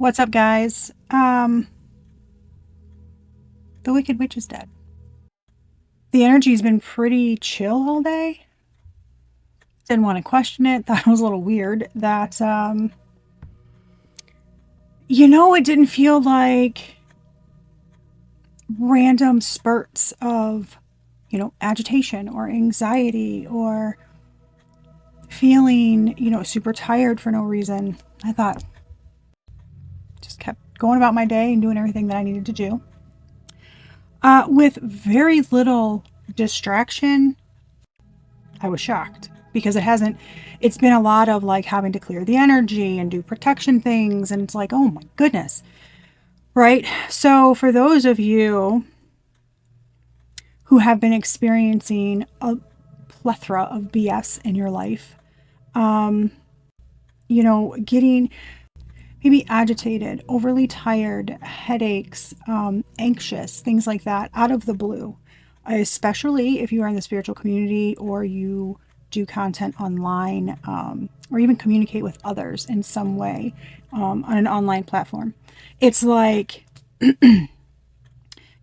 What's up, guys? The Wicked Witch is dead. The energy's been pretty chill all day. Didn't want to question it. Thought it was a little weird that, it didn't feel like random spurts of, agitation or anxiety or feeling, super tired for no reason. I thought, just kept going about my day and doing everything that I needed to do. With very little distraction. I was shocked because it's been a lot of like having to clear the energy and do protection things. And it's like, oh my goodness. Right. So for those of you who have been experiencing a plethora of BS in your life, getting maybe agitated, overly tired, headaches, anxious, things like that out of the blue, especially if you are in the spiritual community or you do content online, or even communicate with others in some way on an online platform. It's like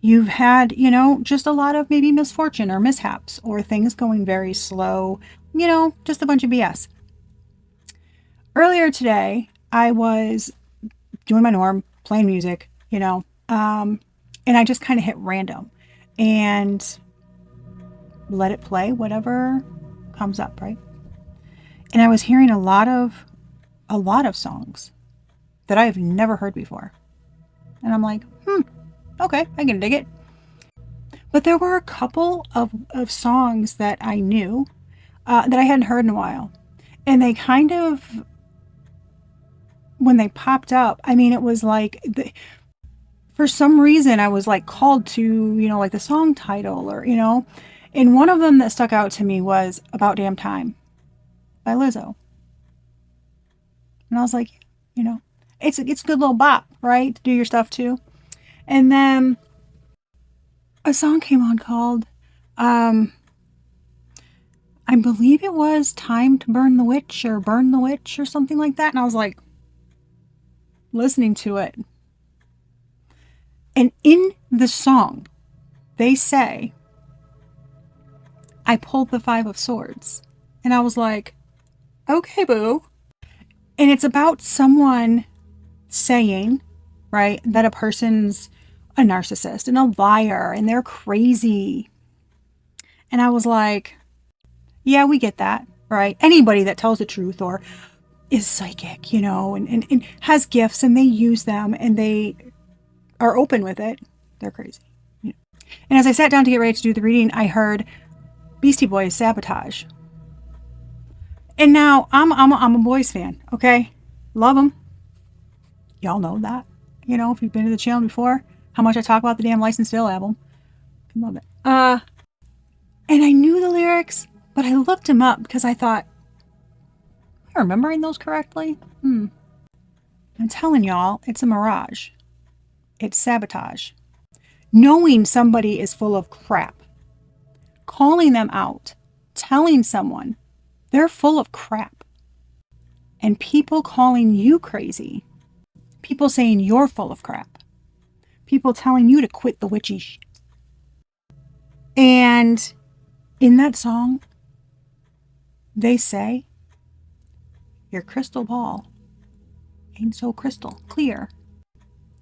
you've had, just a lot of maybe misfortune or mishaps or things going very slow, just a bunch of BS. Earlier today, I was doing my norm, playing music, and I just kind of hit random and let it play whatever comes up, right? And I was hearing a lot of songs that I have never heard before. And I'm like, okay, I can dig it. But there were a couple of songs that I knew that I hadn't heard in a while. And they kind of, when they popped up, it was like, for some reason I was like called to, like the song title or, and one of them that stuck out to me was About Damn Time by Lizzo. And I was like, it's a good little bop, right? To do your stuff too. And then a song came on called, I believe it was Time to Burn the Witch or Burn the Witch or something like that. And I was like, listening to it. And in the song, they say, I pulled the 5 of Swords. And I was like, okay, boo. And it's about someone saying, right, that a person's a narcissist and a liar and they're crazy. And I was like, yeah, we get that, right? Anybody that tells the truth or is psychic, and has gifts and they use them and they are open with it, they're crazy. And as I sat down to get ready to do the reading, I heard Beastie Boys Sabotage. And now I'm a Boys fan, okay? Love them. Y'all know that. If you've been to the channel before, how much I talk about the damn Licensed Ill album. Love it. And I knew the lyrics, but I looked them up because I thought, am I remembering those correctly? I'm telling y'all, it's a mirage. It's sabotage. Knowing somebody is full of crap. Calling them out. Telling someone they're full of crap. And people calling you crazy. People saying you're full of crap. People telling you to quit the witchy shit. And in that song, they say, your crystal ball ain't so crystal clear.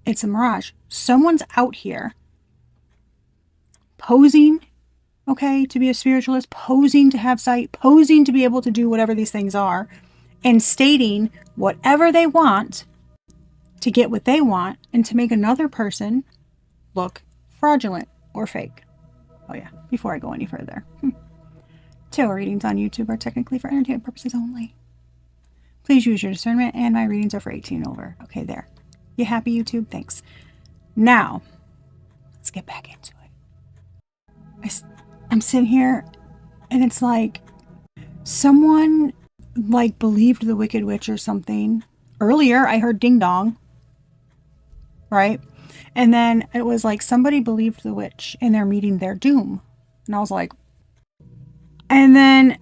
It's a mirage. Someone's out here posing, okay, to be a spiritualist, posing to have sight, posing to be able to do whatever these things are, and stating whatever they want to get what they want and to make another person look fraudulent or fake. Oh yeah, before I go any further. Tarot readings on YouTube are technically for entertainment purposes only. Please use your discernment, and my readings are for 18 and over. Okay, there. You happy, YouTube? Thanks. Now, let's get back into it. I'm sitting here, and it's like someone like believed the Wicked Witch or something. Earlier, I heard ding dong, right? And then it was like somebody believed the witch, and they're meeting their doom. And I was like, and then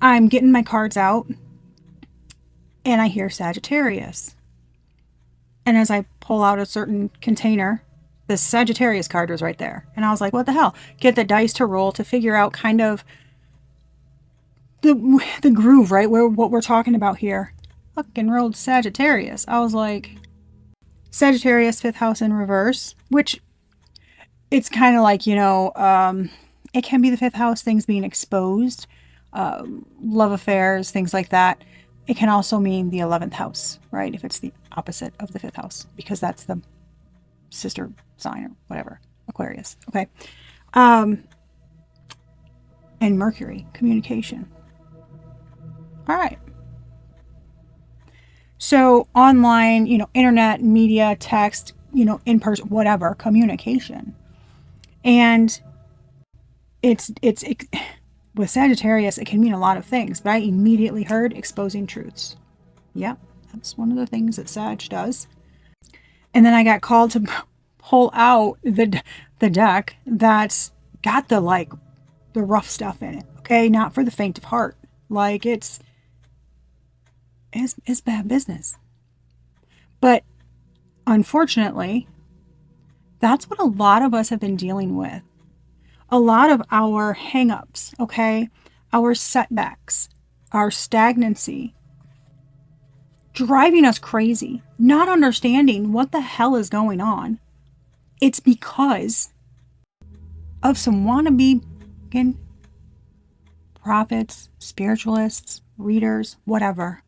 I'm getting my cards out, and I hear Sagittarius. And as I pull out a certain container, the Sagittarius card was right there. And I was like, what the hell? Get the dice to roll to figure out kind of the groove, right? What we're talking about here. Fucking rolled Sagittarius. I was like, Sagittarius, 5th house in reverse, which it's kind of like, it can be the 5th house, things being exposed, love affairs, things like that. It can also mean the 11th house, right? If it's the opposite of the 5th house, because that's the sister sign or whatever, Aquarius. Okay. And Mercury, communication. All right. So online, internet, media, text, in person, whatever, communication. And it's with Sagittarius, it can mean a lot of things, but I immediately heard exposing truths. Yep, that's one of the things that Sag does. And then I got called to pull out the deck that's got the rough stuff in it. Okay, not for the faint of heart. Like it's bad business. But unfortunately, that's what a lot of us have been dealing with. A lot of our hang-ups, okay, our setbacks, our stagnancy, driving us crazy, not understanding what the hell is going on. It's because of some wannabe prophets, spiritualists, readers, whatever.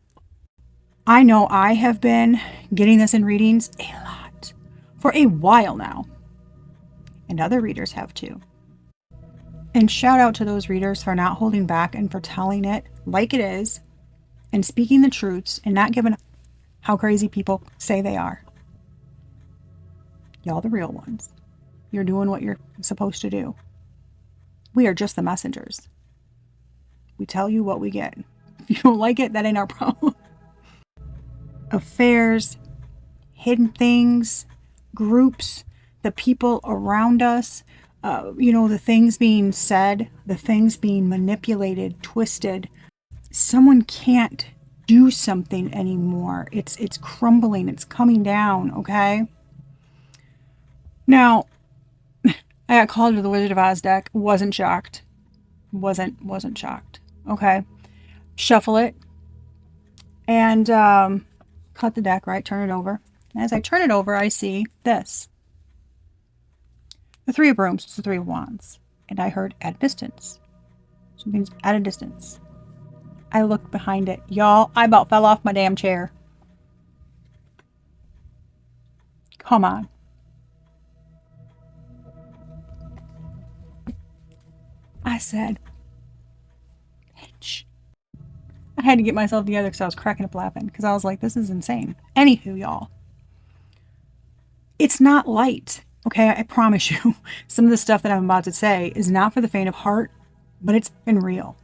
I know I have been getting this in readings a lot for a while now, and other readers have too. And shout out to those readers for not holding back and for telling it like it is and speaking the truths and not giving how crazy people say they are. Y'all the real ones. You're doing what you're supposed to do. We are just the messengers. We tell you what we get. If you don't like it, that ain't our problem. Affairs, hidden things, groups, the people around us, the things being said, the things being manipulated, twisted. Someone can't do something anymore. It's crumbling. It's coming down, okay? Now, I got called to the Wizard of Oz deck. Wasn't shocked. Wasn't shocked. Okay. Shuffle it. And cut the deck, right? Turn it over. And as I turn it over, I see this. The 3 of Brooms is the 3 of Wands. And I heard at a distance. So it means at a distance. I looked behind it. Y'all, I about fell off my damn chair. Come on. I said, bitch. I had to get myself together because I was cracking up laughing. Because I was like, this is insane. Anywho, y'all. It's not light. Okay, I promise you, some of the stuff that I'm about to say is not for the faint of heart, but it's been real.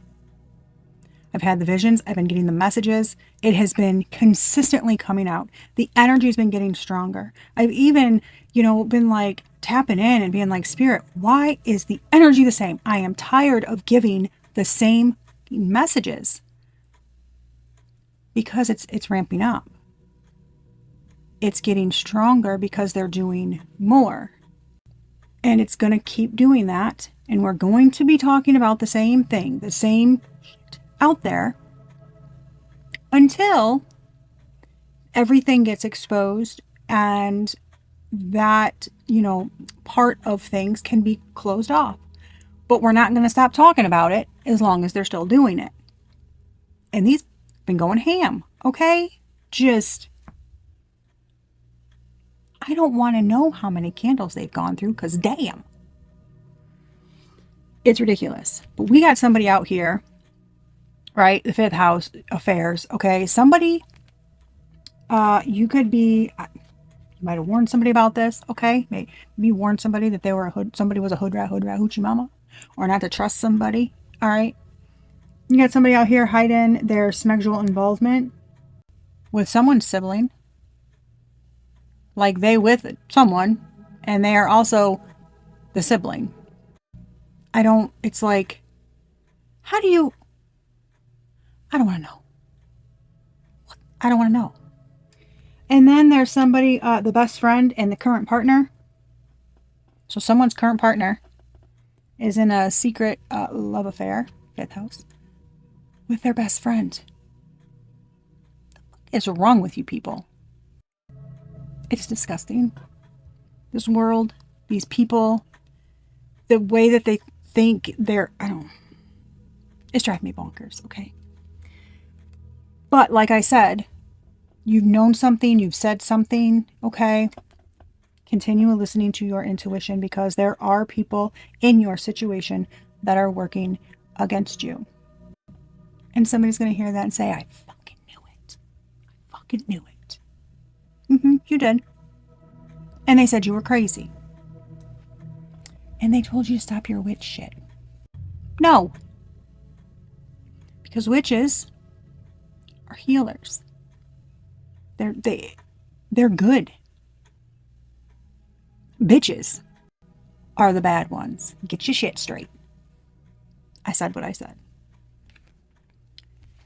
I've had the visions. I've been getting the messages. It has been consistently coming out. The energy's been getting stronger. I've even, been tapping in and being like, Spirit, why is the energy the same? I am tired of giving the same messages because it's ramping up. It's getting stronger because they're doing more. And it's going to keep doing that. And we're going to be talking about the same thing, the same shit out there until everything gets exposed and that, part of things can be closed off. But we're not going to stop talking about it as long as they're still doing it. And these have been going ham, okay? I don't want to know how many candles they've gone through because damn. It's ridiculous. But we got somebody out here, right? The 5th house affairs. Okay. Somebody, you could be, you might have warned somebody about this. Okay. Maybe you warned somebody that they were somebody was a hood rat, hoochie mama, or not to trust somebody. All right. You got somebody out here hiding their sexual involvement with someone's sibling. Like they with someone, and they are also the sibling. It's like, how do you, I don't want to know. I don't want to know. And then there's somebody, the best friend and the current partner. So someone's current partner is in a secret love affair, 5th house, with their best friend. What is wrong with you people? It's disgusting. This world, these people, the way that they think it's driving me bonkers, okay? But like I said, you've known something, you've said something, okay? Continue listening to your intuition, because there are people in your situation that are working against you. And somebody's going to hear that and say, I fucking knew it. I fucking knew it. You did. And they said you were crazy. And they told you to stop your witch shit. No. Because witches are healers. They're good. Bitches are the bad ones. Get your shit straight. I said what I said.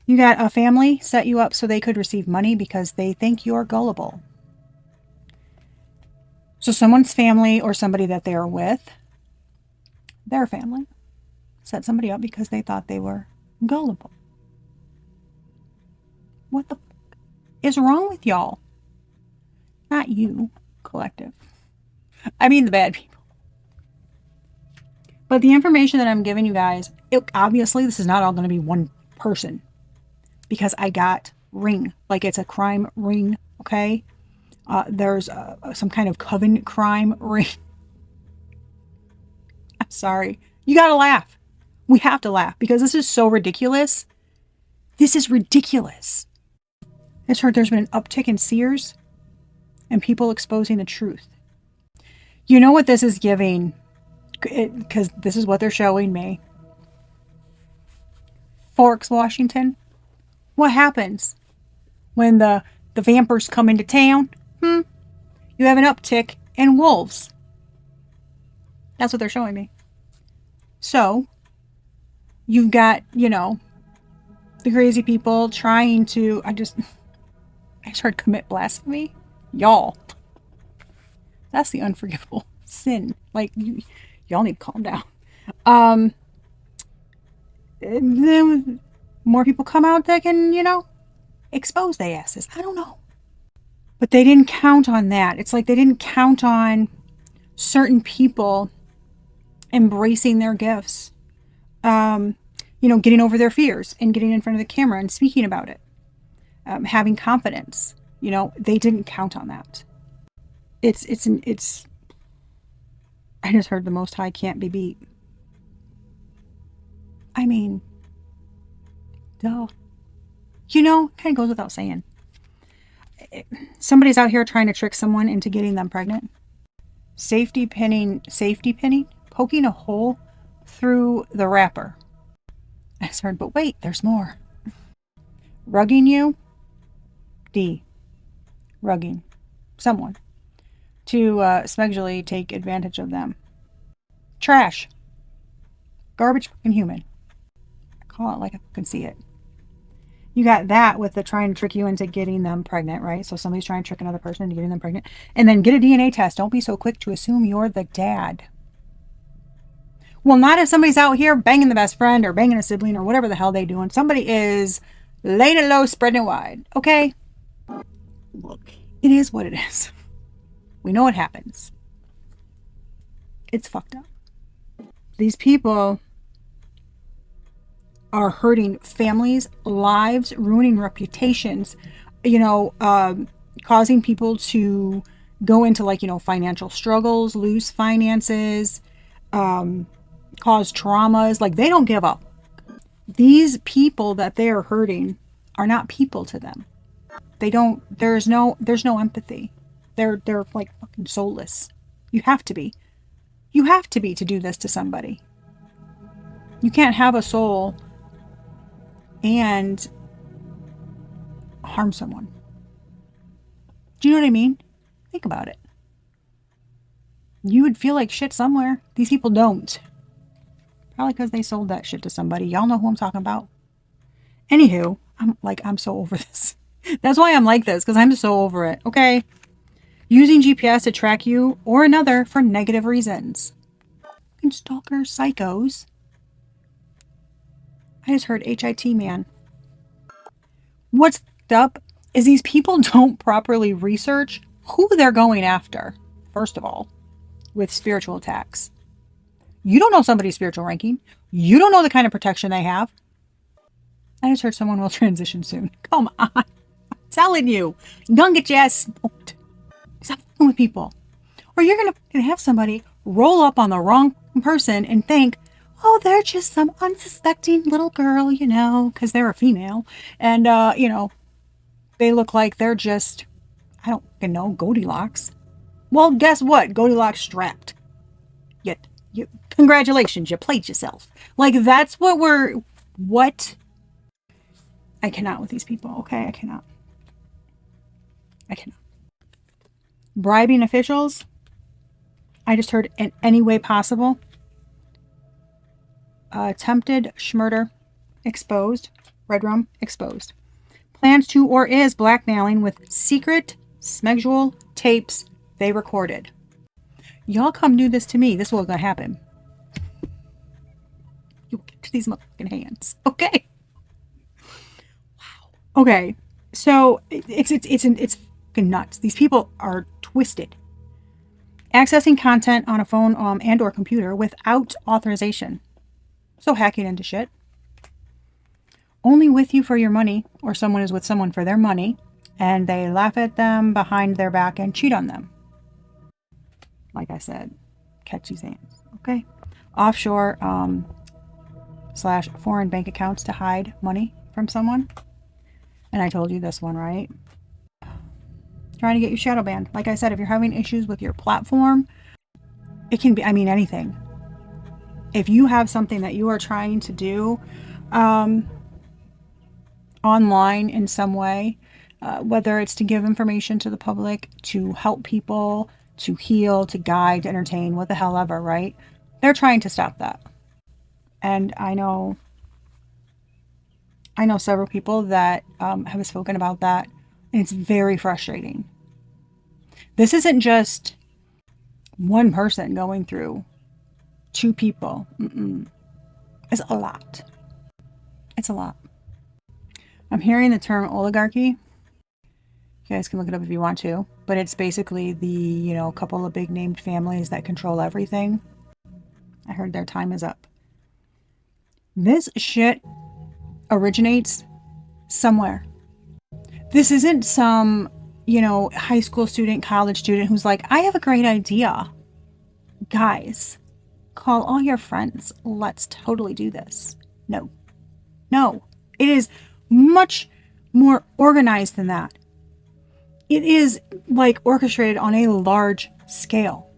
You got a family set you up so they could receive money because they think you're gullible. So someone's family or somebody that they're with, their family, set somebody up because they thought they were gullible. What the fuck is wrong with y'all? Not you, collective. I mean the bad people. But the information that I'm giving you guys, obviously this is not all going to be one person. Because I got ring. Like it's a crime ring, okay? There's some kind of coven crime ring. I'm sorry. You gotta laugh. We have to laugh because this is so ridiculous. This is ridiculous. I just heard there's been an uptick in seers and people exposing the truth. You know what this is giving? Because this is what they're showing me. Forks, Washington. What happens when the vampires come into town? You have an uptick in wolves. That's what they're showing me. So, you've got, the crazy people trying to, I just heard commit blasphemy. Y'all. That's the unforgivable sin. Like, y'all need to calm down. Then more people come out that can, expose their asses. I don't know. But they didn't count on that. It's like they didn't count on certain people embracing their gifts. Getting over their fears and getting in front of the camera and speaking about it. Having confidence. They didn't count on that. It's I just heard the Most High can't be beat. I mean, duh. Kind of goes without saying. Somebody's out here trying to trick someone into getting them pregnant. Safety pinning, poking a hole through the wrapper. I just heard, but wait, there's more. Rugging you. Rugging. Someone. To smugly take advantage of them. Trash. Garbage fucking human. I call it like I can see it. You got that with the trying to trick you into getting them pregnant, right? So somebody's trying to trick another person into getting them pregnant. And then get a DNA test. Don't be so quick to assume you're the dad. Well, not if somebody's out here banging the best friend or banging a sibling or whatever the hell they doing. Somebody is laying it low, spreading it wide. Okay? Look, it is what it is. We know what happens. It's fucked up. These people are hurting families, lives, ruining reputations, causing people to go into financial struggles, lose finances, cause traumas. Like, they don't give up. These people that they are hurting are not people to them. There's no empathy. They're like fucking soulless. You have to be to do this to somebody. You can't have a soul and harm someone. Do you know what I mean? Think about it. You would feel like shit somewhere. These people don't. Probably because they sold that shit to somebody. Y'all know who I'm talking about. Anywho, I'm so over this. That's why I'm like this, because I'm so over it. Okay. Using GPS to track you or another for negative reasons. And stalkers, psychos. I just heard HIT man. What's up is these people don't properly research who they're going after, first of all, with spiritual attacks. You don't know somebody's spiritual ranking. You don't know the kind of protection they have. I just heard someone will transition soon. Come on. I'm telling you. You're going to get your ass smoked. Stop fucking with people. Or you're going to have somebody roll up on the wrong person and think, oh, they're just some unsuspecting little girl, because they're a female. And, they look like they're just, I don't know, Goldilocks. Well, guess what? Goldilocks strapped. Yet, congratulations, you played yourself. Like, that's what? I cannot with these people, okay? I cannot. Bribing officials, I just heard in any way possible. Attempted schmurder exposed. Red rum exposed. Plans to or is blackmailing with secret smexual tapes they recorded. Y'all come do this to me. This is what's going to happen. You get to these motherfucking hands. Okay. Wow. Okay. So it's fucking nuts. These people are twisted. Accessing content on a phone and or computer without authorization. So hacking into shit. Only with you for your money, or someone is with someone for their money, and they laugh at them behind their back and cheat on them. Like I said, catch these hands. Okay. Offshore / foreign bank accounts to hide money from someone. And I told you this one, right? Trying to get you shadow banned. Like I said, if you're having issues with your platform, it can be, anything. If you have something that you are trying to do online in some way, whether it's to give information to the public, to help people, to heal, to guide, to entertain, what the hell ever, right? They're trying to stop that. And I know several people that have spoken about that, and it's very frustrating. This isn't just one person going through, 2 people. It's a lot. It's a lot. I'm hearing the term oligarchy. You guys can look it up if you want to. But it's basically the, couple of big named families that control everything. I heard their time is up. This shit originates somewhere. This isn't some, high school student, college student who's like, I have a great idea. Guys, call all your friends. Let's totally do this. No. It is much more organized than that. It is like orchestrated on a large scale.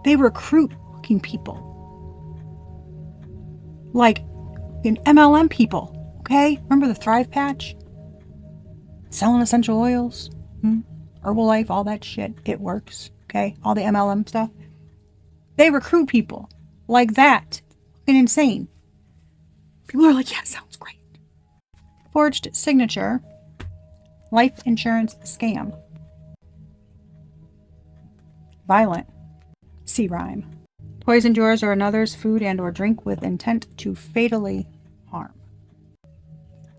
They recruit fucking people. Like in MLM people. Okay? Remember the Thrive Patch? Selling essential oils. Herbalife, all that shit. It works. Okay? All the MLM stuff. They recruit people like that. Fucking insane. People are like, yeah, sounds great. Forged signature. Life insurance scam. Violent. C rhyme. Poisoned yours or another's food and or drink with intent to fatally harm.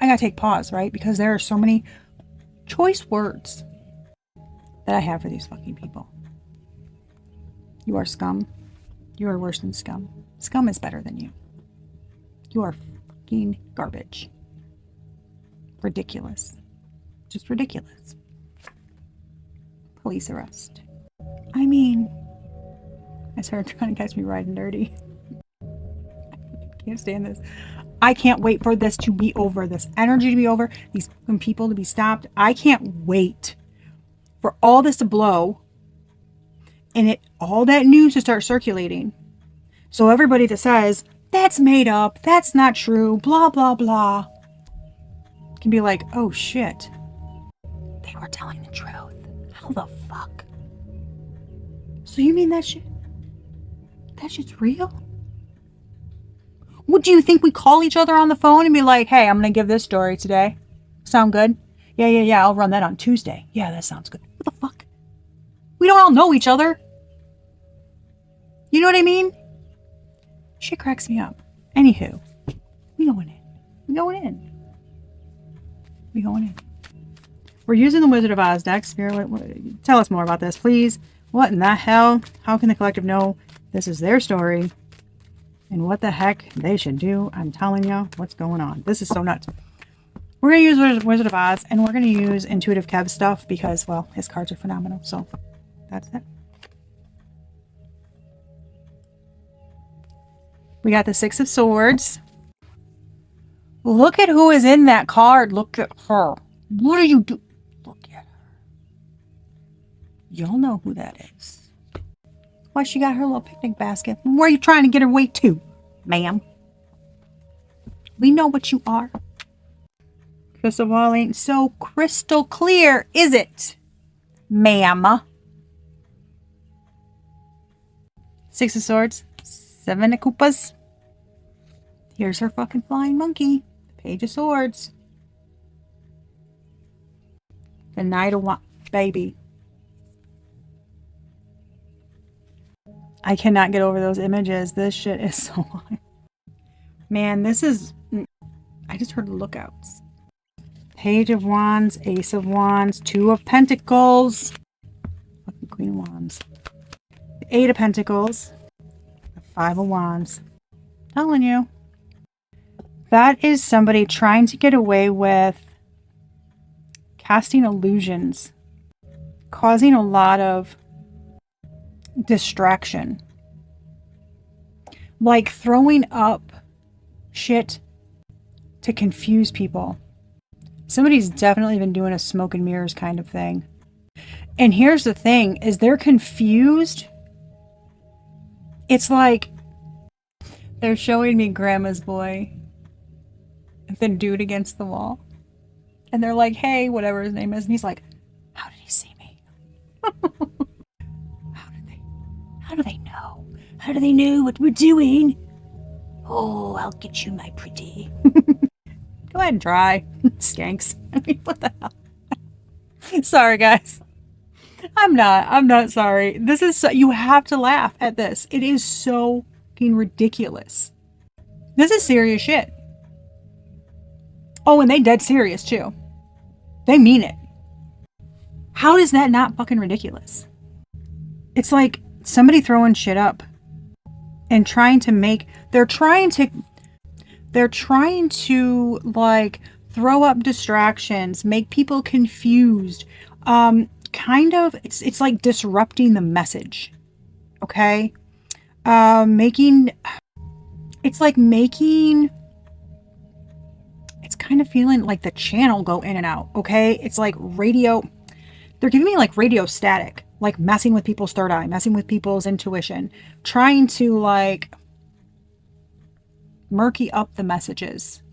I gotta take pause, right? Because there are so many choice words that I have for these fucking people. You are scum. You are worse than scum. Scum is better than you. You are fucking garbage. Ridiculous. Just ridiculous. Police arrest. I started trying to catch me riding dirty. I can't stand this. I can't wait for this to be over. This energy to be over. These people to be stopped. I can't wait for all this to blow and all that news to start circulating. So everybody that says, that's made up, that's not true, blah, blah, blah, can be like, oh shit. They were telling the truth. How the fuck? So you mean that shit's real? What do you think, we call each other on the phone and be like, hey, I'm going to give this story today? Sound good? Yeah, I'll run that on Tuesday. Yeah, that sounds good. What the fuck? We don't all know each other. You know what I mean? Shit cracks me up. Anywho, we going in. We going in. We going in. We're using the Wizard of Oz deck. Spirit, tell us more about this, please. What in the hell? How can the collective know this is their story? And what the heck they should do? I'm telling you what's going on. This is so nuts. We're going to use Wizard of Oz, and we're going to use Intuitive Kev stuff because, well, his cards are phenomenal. So, that's it. We got the Six of Swords. Look at who is in that card. Look at her. What are you doing? Look at her. Y'all know who that is. Why, she got her little picnic basket. Where are you trying to get her way to, ma'am? We know what you are. Crystal ball ain't so crystal clear, is it, ma'am? Six of Swords. Seven of Koopas. Here's her fucking flying monkey. Page of Swords. The Knight of Wands. Baby. I cannot get over those images. This shit is so high. Man, this is... I just heard the lookouts. Page of Wands. Ace of Wands. Two of Pentacles. Fucking Queen of Wands. The Eight of Pentacles. The Five of Wands. Telling you. That is somebody trying to get away with casting illusions, causing a lot of distraction, like throwing up shit to confuse people. Somebody's definitely been doing a smoke and mirrors kind of thing. And here's the thing, is they're confused. It's like they're showing me Grandma's Boy. And then dude against the wall. And they're like, hey, whatever his name is. And he's like, how did he see me? How do they know? How do they know what we're doing? Oh, I'll get you, my pretty. Go ahead and try. Skanks. I mean, what the hell? Sorry, guys. I'm not sorry. This is so, you have to laugh at this. It is so fucking ridiculous. This is serious shit. Oh, and they dead serious too. They mean it. How is that not fucking ridiculous? It's like somebody throwing shit up and trying to make, they're trying to like throw up distractions, make people confused. Kind of, it's like disrupting the message. Okay? It's kind of feeling like the channel go in and out, okay? It's like radio. They're giving me like radio static, like messing with people's third eye, messing with people's intuition, trying to like murky up the messages.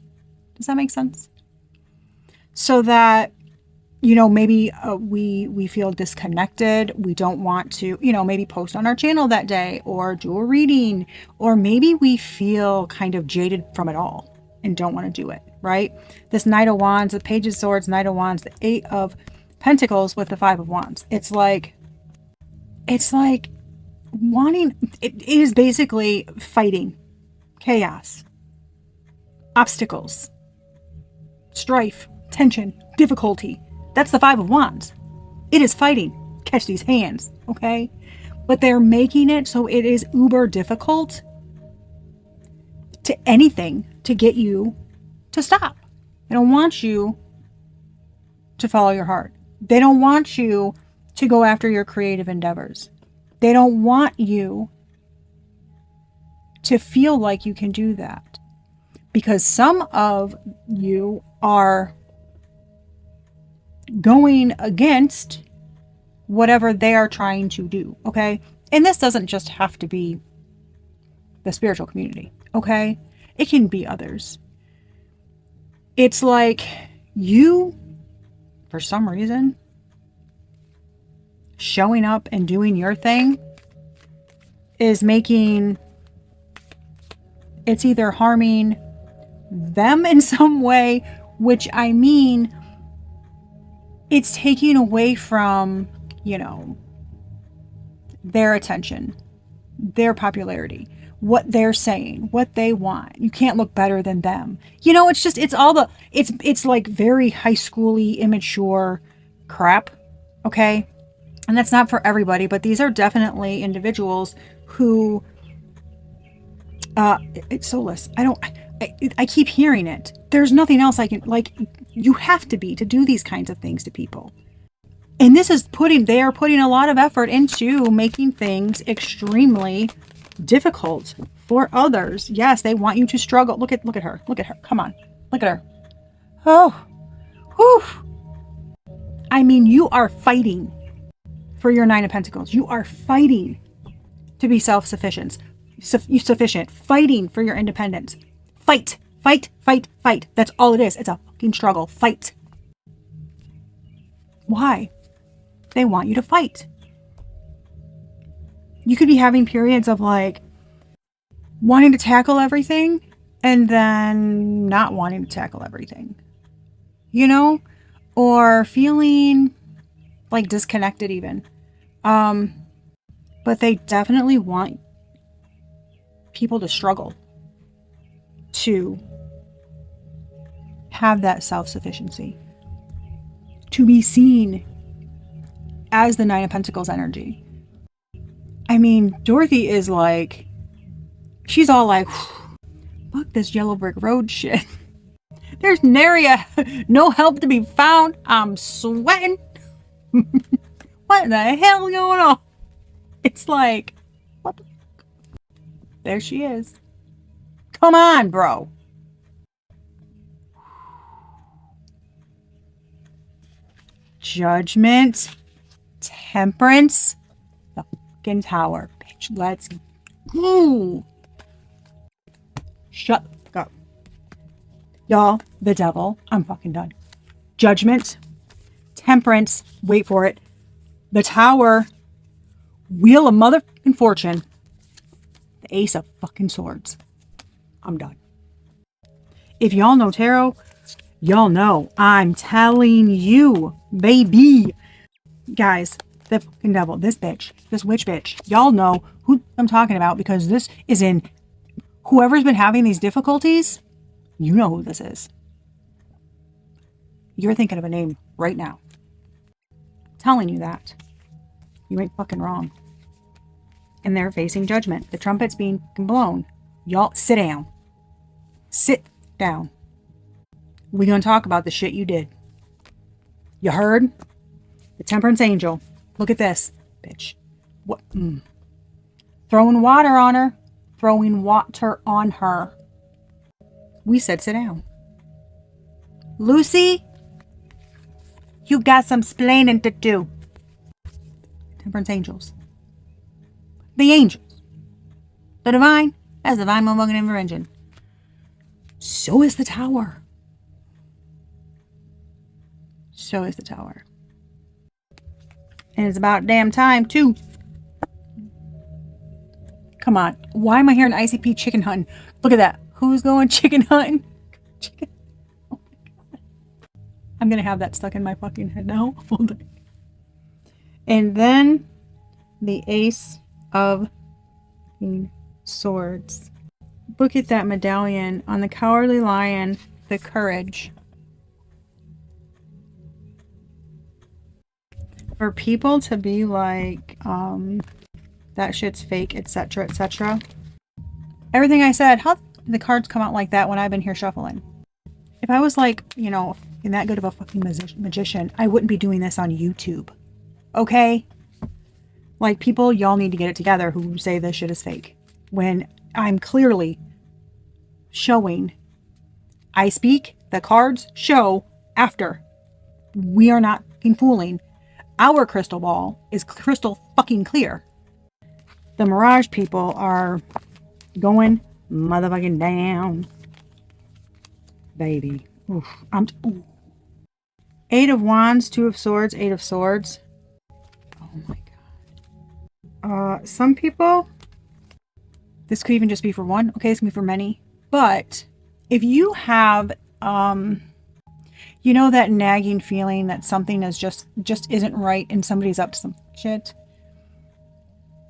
Does that make sense? So that, you know, maybe we feel disconnected. We don't want to, you know, maybe post on our channel that day or do a reading, or maybe we feel kind of jaded from it all and don't want to do it, right? This Knight of Wands, the Page of Swords, Knight of Wands, the Eight of Pentacles with the Five of Wands. It's like wanting, it is basically fighting, chaos, obstacles, strife, tension, difficulty. That's the Five of Wands. It is fighting. Catch these hands, okay? But they're making it so it is uber difficult to anything to get you to stop. They don't want you to follow your heart. They don't want you to go after your creative endeavors. They don't want you to feel like you can do that. Because some of you are going against whatever they are trying to do, okay? And this doesn't just have to be the spiritual community, okay? It can be others. It's like you, for some reason, showing up and doing your thing is making, it's either harming them in some way, which I mean, it's taking away from, you know, their attention, their popularity, what they're saying, what they want. You can't look better than them. You know, it's just, it's all the, it's like very high schooly, immature crap. Okay. And that's not for everybody, but these are definitely individuals who, it's soulless. I keep hearing it. There's nothing else I can, like, you have to be to do these kinds of things to people. And this is they are putting a lot of effort into making things extremely difficult for others. Yes, they want you to struggle. Look at her. Look at her. Come on. Look at her. Oh, whew. I mean, you are fighting for your Nine of Pentacles. You are fighting to be self-sufficient. Sufficient. Fighting for your independence. Fight. Fight. Fight. Fight. That's all it is. It's a fucking struggle. Fight. Why? They want you to fight. You could be having periods of like wanting to tackle everything and then not wanting to tackle everything, you know, or feeling like disconnected even. But they definitely want people to struggle to have that self-sufficiency, to be seen as the Nine of Pentacles energy. I mean, Dorothy is like, she's all like, fuck this yellow brick road shit. There's no help to be found. I'm sweating. What the hell going on? It's like, what the fuck? There she is. Come on, bro. Judgment. Temperance. The fucking Tower. Bitch, let's go. Shut the fuck up. Y'all, the Devil. I'm fucking done. Judgment. Temperance. Wait for it. The Tower. Wheel of motherfucking Fortune. The Ace of fucking Swords. I'm done. If y'all know tarot, y'all know. I'm telling you, baby. Guys, the fucking Devil, this bitch, this witch bitch, y'all know who I'm talking about, because this is in whoever's been having these difficulties. You know who this is. You're thinking of a name right now. I'm telling you that. You ain't fucking wrong. And they're facing judgment. The trumpet's being blown. Y'all, sit down. Sit down. We're going to talk about the shit you did. You heard? The Temperance Angel. Look at this, bitch. What? Throwing water on her. Throwing water on her. We said sit down. Lucy, you got some splaining to do. Temperance Angels. The angels. The divine has divine motherfucking intervention. So is the Tower. So is the Tower. And it's about damn time, too. Come on. Why am I hearing ICP chicken hunting? Look at that. Who's going chicken hunting? Chicken. Oh my God. I'm going to have that stuck in my fucking head now. Hold on. And then the Ace of Swords. Look at that medallion on the Cowardly Lion, the Courage. For people to be like, that shit's fake, etc., etc. Everything I said, how did the cards come out like that when I've been here shuffling? If I was like, you know, in that good of a fucking magician, I wouldn't be doing this on YouTube. Okay? Like, people, y'all need to get it together who say this shit is fake. When I'm clearly showing, I speak, the cards show after. We are not fucking fooling. Our crystal ball is crystal fucking clear. The Mirage people are going motherfucking down. Baby. Oof. Ooh. 8 of Wands, 2 of Swords, 8 of Swords. Oh my God. Some people, this could even just be for one. Okay, it's going to be for many. But if you have, You know that nagging feeling that something is just isn't right and somebody's up to some shit?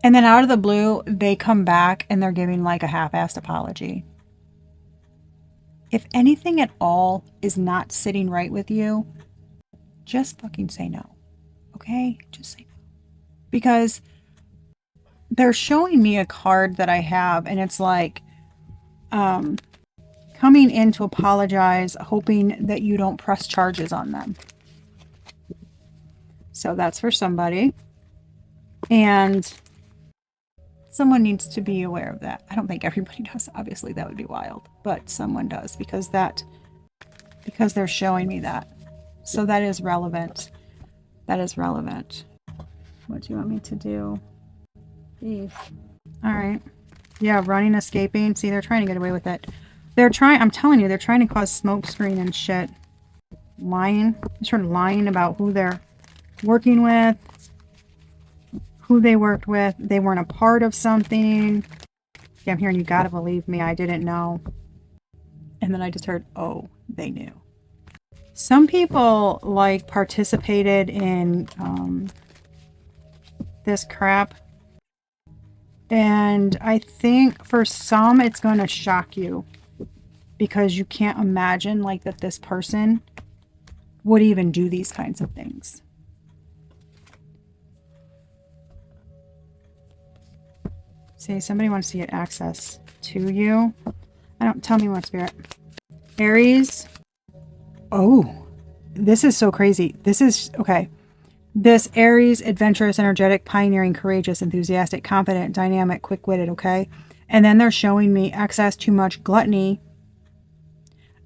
And then out of the blue, they come back and they're giving like a half-assed apology. If anything at all is not sitting right with you, just fucking say no. Okay? Just say no. Because they're showing me a card that I have, and it's like coming in to apologize, hoping that you don't press charges on them. So that's for somebody. And someone needs to be aware of that. I don't think everybody does. Obviously, that would be wild. But someone does, because they're showing me that. So that is relevant. That is relevant. What do you want me to do? Beef. All right. Yeah, running, escaping. See, they're trying to get away with it. I'm telling you, they're trying to cause smoke screen and shit. Lying. They're sort of lying about who they're working with, who they worked with. They weren't a part of something. Yeah, I'm hearing you gotta believe me. I didn't know. And then I just heard, oh, they knew. Some people like participated in this crap. And I think for some, it's going to shock you. Because you can't imagine like that this person would even do these kinds of things. Say somebody wants to get access to you. Tell me what, Spirit. Aries. Oh, this is so crazy. This is, okay. This Aries, adventurous, energetic, pioneering, courageous, enthusiastic, confident, dynamic, quick-witted, okay? And then they're showing me excess, too much, gluttony,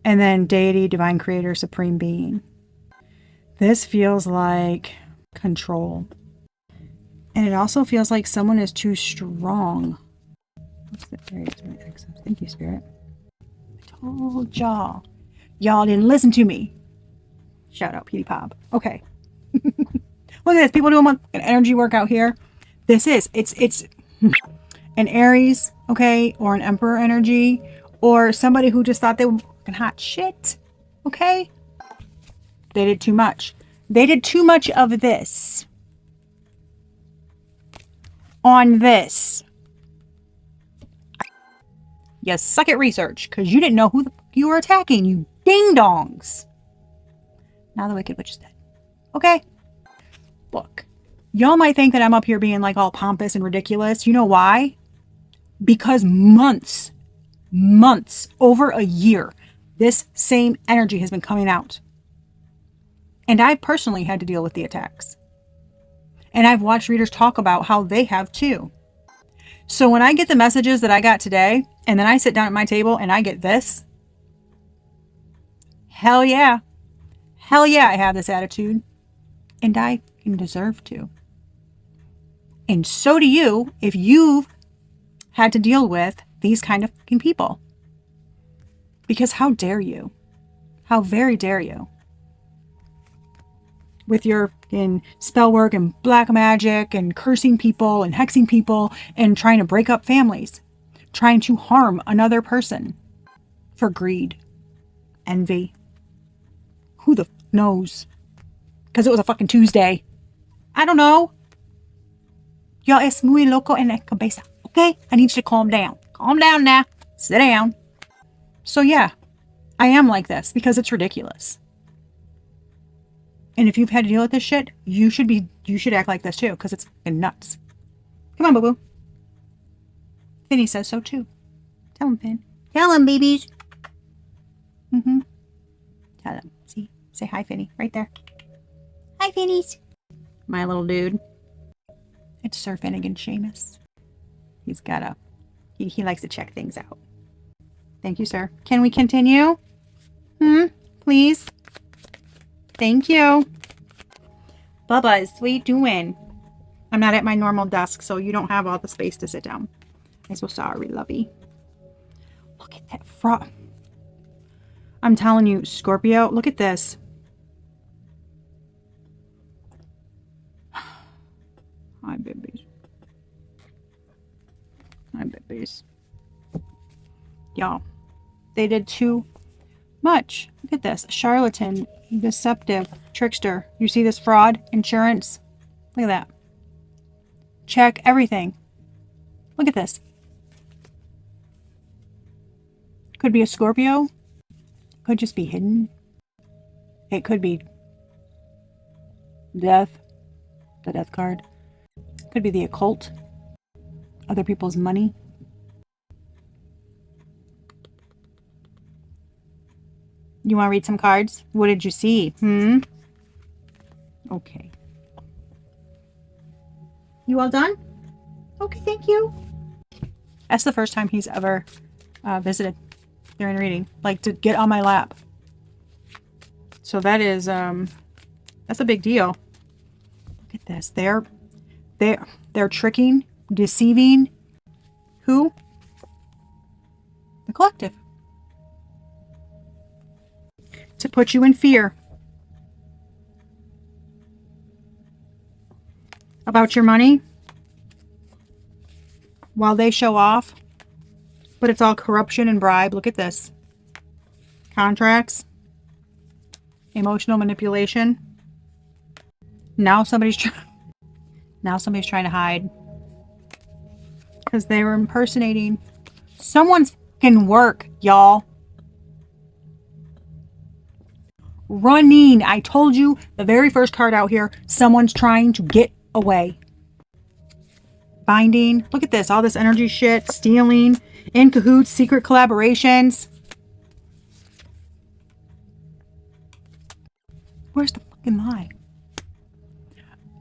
and then deity, divine creator, supreme being. This feels like control. And it also feels like someone is too strong. What's the Aries with excess? Thank you, Spirit. I told y'all. Y'all didn't listen to me. Shout out, Petey Pop. Okay. Look at this. People doing an energy work out here. It's an Aries, okay, or an Emperor energy, or somebody who just thought they were fucking hot shit, okay? They did too much. They did too much of this. On this. You suck at research, because you didn't know who you were attacking, you ding-dongs. Now the Wicked Witch is dead. Okay? Look, y'all might think that I'm up here being like all pompous and ridiculous. You know why? Because months, over a year, this same energy has been coming out. And I personally had to deal with the attacks. And I've watched readers talk about how they have too. So when I get the messages that I got today, and then I sit down at my table and I get this, hell yeah. Hell yeah, I have this attitude. And I can deserve to. And so do you if you've had to deal with these kind of fucking people. Because how dare you? How very dare you? With your spell work and black magic and cursing people and hexing people and trying to break up families. Trying to harm another person. For greed. Envy. Who the knows? Because it was a fucking Tuesday. I don't know. Y'all es muy loco en la cabeza. Okay? I need you to calm down. Calm down now. Sit down. So yeah, I am like this because it's ridiculous. And if you've had to deal with this shit, you should act like this too, because it's fucking nuts. Come on, boo-boo. Finny says so too. Tell him, Finn. Tell him, babies. Tell him. See? Say hi, Finny. Right there. Hi, Finnies. My little dude. It's Sir Finnegan Seamus. He's got he likes to check things out. Thank you, sir. Can we continue? Please? Thank you. Bubba's, what are you doing? I'm not at my normal desk, so you don't have all the space to sit down. I'm so sorry, lovey. Look at that frog. I'm telling you, Scorpio, look at this. Hi, babies. Hi, babies. Y'all, they did too much. Look at this. Charlatan. Deceptive. Trickster. You see this fraud? Insurance? Look at that. Check everything. Look at this. Could be a Scorpio. Could just be hidden. It could be death. The death card. Could be the occult. Other people's money. You want to read some cards? What did you see? Okay. You all done? Okay, thank you. That's the first time he's ever visited during reading. Like, to get on my lap. So that is, that's a big deal. Look at this. They're tricking, deceiving. Who? The collective. To put you in fear about your money while they show off, but it's all corruption and bribe. Look at this. Contracts, emotional manipulation. Now somebody's trying to hide because they were impersonating someone's fucking work, y'all. Running. I told you, the very first card out here, someone's trying to get away. Binding. Look at this. All this energy shit. Stealing. In cahoots. Secret collaborations. Where's the fucking lie?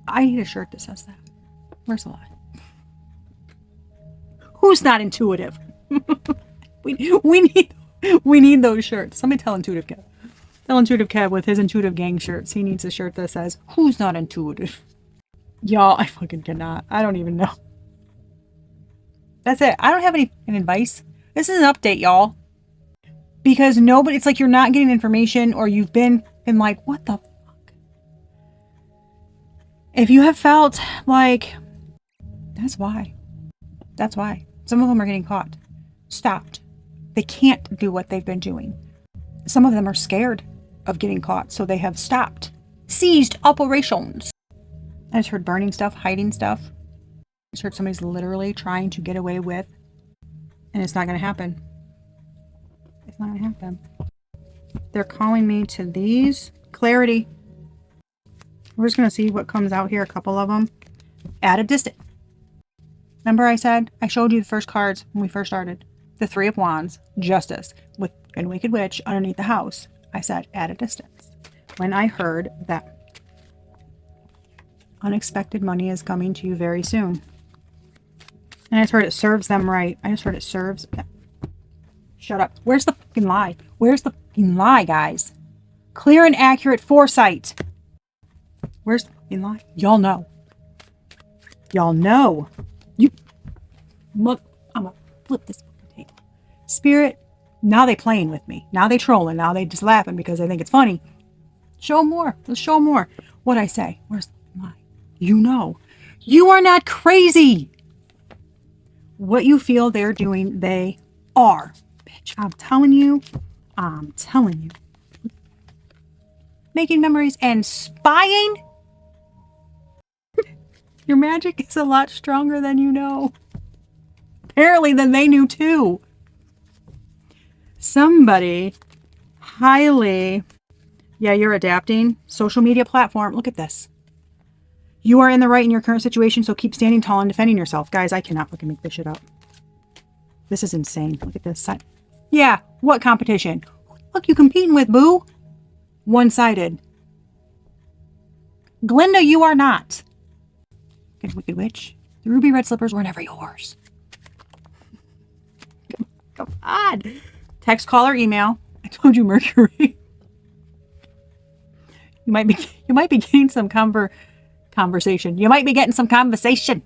I need a shirt that says that. Where's the lie? Who's not intuitive? we need those shirts. Somebody tell Intuitive Kev. Tell Intuitive Kev with his Intuitive Gang shirts. He needs a shirt that says, who's not intuitive? Y'all, I fucking cannot. I don't even know. That's it. I don't have any advice. This is an update, y'all. Because nobody, it's like you're not getting information, or you've been like, what the fuck? If you have felt like, that's why. That's why. Some of them are getting caught. Stopped. They can't do what they've been doing. Some of them are scared of getting caught, so they have stopped. Ceased operations. I just heard burning stuff, hiding stuff. I just heard somebody's literally trying to get away with, and it's not going to happen. It's not going to happen. They're calling me to these. Clarity. We're just going to see what comes out here. A couple of them. At a distance. Remember I said, I showed you the first cards when we first started. The Three of Wands. Justice. With a Wicked Witch underneath the house. I said, at a distance. When I heard that unexpected money is coming to you very soon. And I just heard it serves them right. I just heard it serves them. Shut up. Where's the fucking lie? Where's the fucking lie, guys? Clear and accurate foresight. Where's the fucking lie? Y'all know. Y'all know. I'm gonna flip this fucking table. Spirit, now they playing with me. Now they trolling. Now they just laughing because they think it's funny. Show more. Let's show more. What'd I say? Where's the lie? You know. You are not crazy. What you feel they're doing, they are. Bitch, I'm telling you. I'm telling you. Making memories and spying? Your magic is a lot stronger than you know. Apparently than they knew too. Somebody highly... Yeah, you're adapting. Social media platform. Look at this. You are in the right in your current situation, so keep standing tall and defending yourself. Guys, I cannot fucking make this shit up. This is insane. Look at this. Yeah, what competition? Look, you competing with, boo. One-sided. Glinda, you are not. Good Wicked Witch. The ruby red slippers were never yours. Come on. Text, call, or email. I told you, Mercury. You might be getting some conversation. You might be getting some conversation.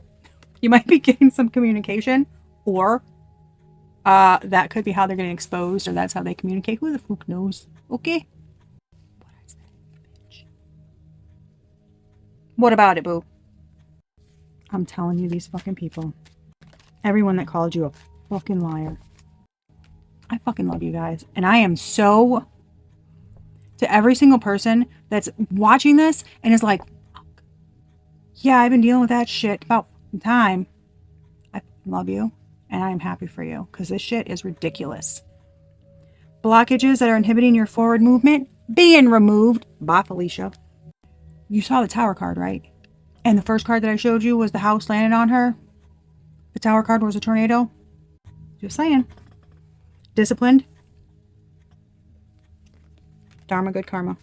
You might be getting some communication, or that could be how they're getting exposed, or that's how they communicate. Who the fuck knows? Okay. What about it, boo? I'm telling you, these fucking people. Everyone that called you a fucking liar. I fucking love you guys. And I am so To every single person that's watching this and is like, yeah, I've been dealing with that shit about time. I love you and I'm happy for you because this shit is ridiculous. Blockages that are inhibiting your forward movement being removed. Bye, Felicia. You saw the tower card, right? And the first card that I showed you was the house landing on her. The tower card was a tornado. Just saying. Disciplined. Dharma, good karma.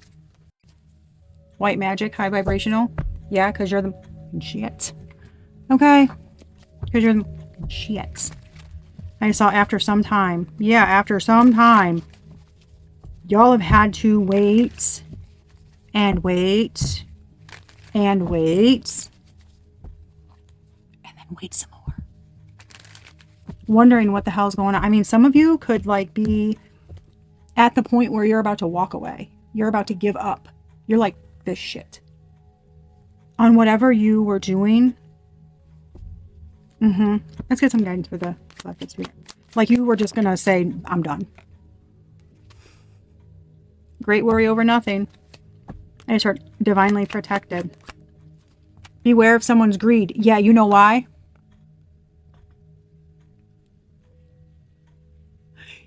White magic, high vibrational. Yeah, because you're the shit. Okay. Because you're the shit. I saw after some time. Yeah, after some time. Y'all have had to wait. And wait. And wait. And then wait some more. Wondering what the hell's going on. I mean, some of you could like be at the point where you're about to walk away. You're about to give up. You're like, this shit. On whatever you were doing. Let's get some guidance for the collective spirit. Like you were just going to say, I'm done. Great worry over nothing. I just heard divinely protected. Beware of someone's greed. Yeah, you know why?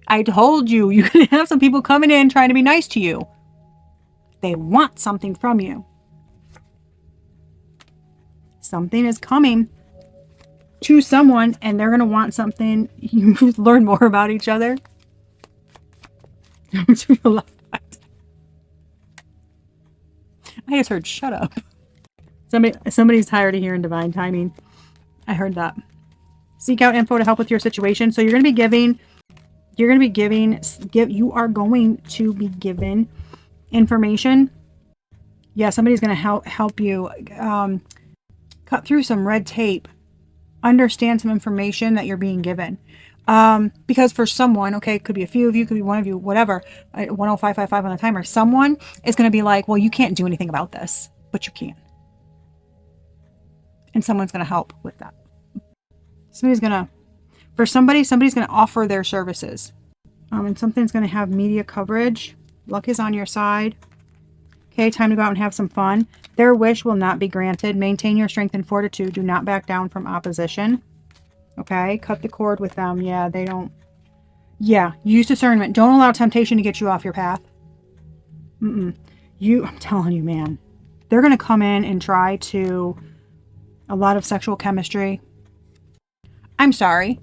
I told you, you're going to have some people coming in trying to be nice to you. They want something from you. Something is coming to someone and they're going to want something. You learn more about each other. I just heard shut up. Somebody's tired of hearing divine timing. I heard that. Seek out info to help with your situation. So you are going to be given information. Yeah, somebody's going to help you cut through some red tape, understand some information that you're being given. Because for someone, okay, it could be a few of you, could be one of you, whatever, 10555 on the timer, someone is going to be like, well, you can't do anything about this, but you can. And someone's going to help with that. Somebody's going to offer their services. And something's going to have media coverage. Luck is on your side. Okay, time to go out and have some fun. Their wish will not be granted. Maintain your strength and fortitude. Do not back down from opposition. Okay, cut the cord with them. Yeah, they don't. Yeah, use discernment. Don't allow temptation to get you off your path. I'm telling you, man. They're going to come in and try to... A lot of sexual chemistry. I'm sorry.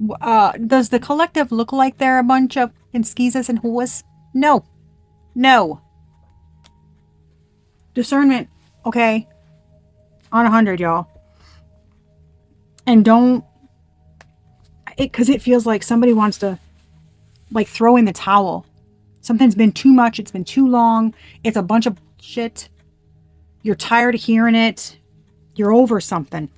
Does the collective look like they're a bunch of skeezas and whoas? No. No. Discernment, okay? On 100, y'all. And don't... Because it feels like somebody wants to, like, throw in the towel. Something's been too much. It's been too long. It's a bunch of shit. You're tired of hearing it. You're over something.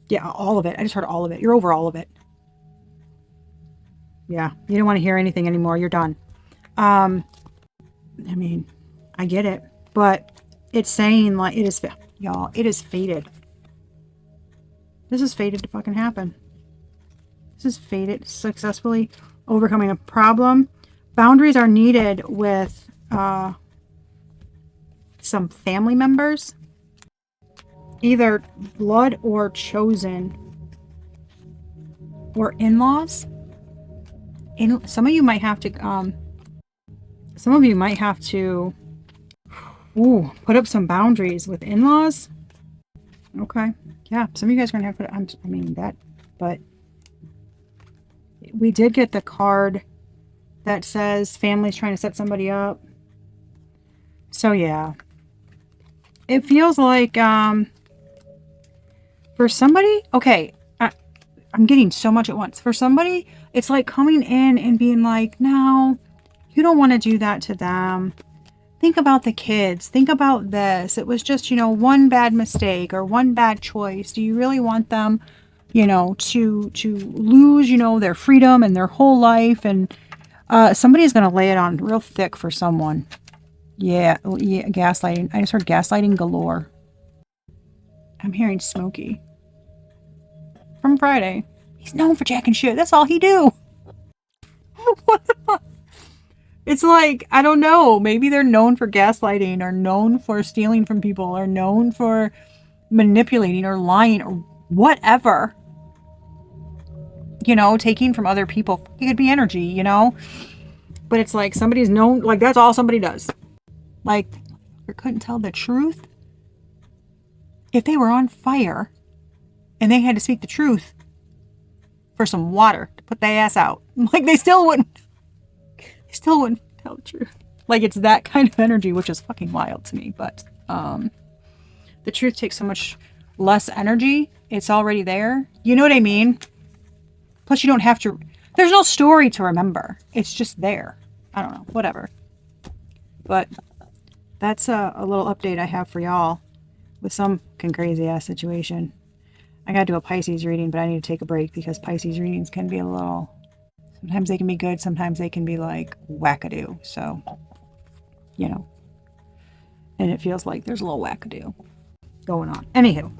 Yeah, all of it. I just heard all of it. You're over all of it. Yeah, you don't want to hear anything anymore. You're done. I mean, I get it. But it's saying, like, it is, y'all, it is fated. This is fated to fucking happen. This is fated. Successfully overcoming a problem. Boundaries are needed with some family members. Either blood or chosen. Or in-laws. Some of you might have to... put up some boundaries with in-laws. Okay. Yeah, some of you guys are going to have to... But... We did get the card that says family's trying to set somebody up. So, yeah. It feels like... For somebody, okay, I'm getting so much at once. For somebody, it's like coming in and being like, no, you don't want to do that to them. Think about the kids. Think about this. It was just, one bad mistake or one bad choice. Do you really want them, to lose, their freedom and their whole life? And somebody's going to lay it on real thick for someone. Yeah, gaslighting. I just heard gaslighting galore. I'm hearing Smokey. From Friday. He's known for jacking shit. That's all he do. What the fuck? It's like, I don't know, maybe they're known for gaslighting or known for stealing from people or known for manipulating or lying or whatever. You know, taking from other people. It could be energy, you know? But it's like somebody's known, like that's all somebody does. Like, they couldn't tell the truth. If they were on fire and they had to speak the truth for some water to put their ass out, like they still wouldn't tell the truth. Like, it's that kind of energy, which is fucking wild to me. But the truth takes so much less energy. It's already there. You know what I mean? Plus, you don't have to, there's no story to remember. It's just there. I don't know, whatever. But that's a little update I have for y'all with some crazy ass situation. I gotta do a Pisces reading, but I need to take a break because Pisces readings can be a little, sometimes they can be good, sometimes they can be like wackadoo. So, you know, and it feels like there's a little wackadoo going on. Anywho,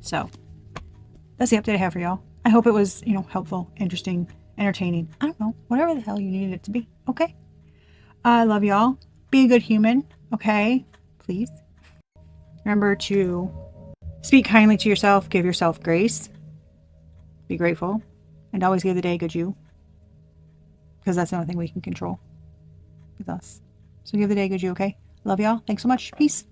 so that's the update I have for y'all. I hope it was, you know, helpful, interesting, entertaining. I don't know, whatever the hell you needed it to be. Okay. I love y'all. Be a good human. Okay. Please. Remember to speak kindly to yourself. Give yourself grace. Be grateful. And always give the day a good you. Because that's the only thing we can control with us. So give the day a good you, okay? Love y'all. Thanks so much. Peace.